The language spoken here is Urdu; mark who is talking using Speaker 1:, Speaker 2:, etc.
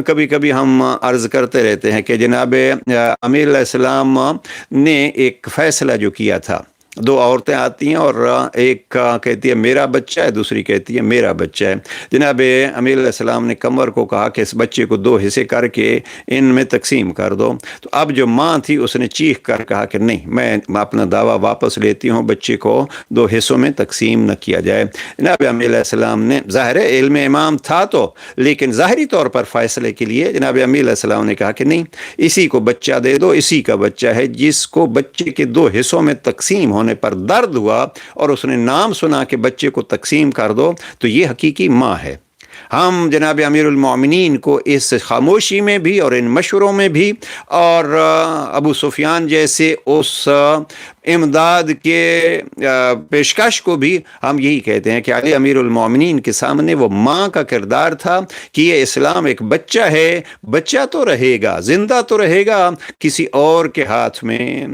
Speaker 1: کبھی کبھی ہم عرض کرتے رہتے ہیں کہ جناب امیر علیہ السلام نے ایک فیصلہ جو کیا تھا، دو عورتیں آتی ہیں اور ایک کہتی ہے میرا بچہ ہے، دوسری کہتی ہے میرا بچہ ہے۔ جناب امیر علیہ السلام نے قمر کو کہا کہ اس بچے کو دو حصے کر کے ان میں تقسیم کر دو، تو اب جو ماں تھی اس نے چیخ کر کہا کہ نہیں، میں اپنا دعویٰ واپس لیتی ہوں، بچے کو دو حصوں میں تقسیم نہ کیا جائے۔ جناب امیر علیہ السلام نے، ظاہر ہے علم امام تھا تو، لیکن ظاہری طور پر فیصلے کے لیے جناب امیر علیہ السلام نے کہا کہ نہیں، اسی کو بچہ دے دو، اسی کا بچہ ہے۔ جس کو بچے کے دو حصوں میں تقسیم ہونے پر درد ہوا اور اس نے نام سنا کہ بچے کو تقسیم کر دو، تو یہ حقیقی ماں ہے۔ ہم جناب امیر المومنین کو اس خاموشی میں بھی اور ان مشوروں میں بھی، اور ابو سفیان جیسے اس امداد کے پیشکش کو بھی ہم یہی کہتے ہیں کہ علی امیر المومنین کے سامنے وہ ماں کا کردار تھا کہ یہ اسلام ایک بچہ ہے، بچہ تو رہے گا، زندہ تو رہے گا، کسی اور کے ہاتھ میں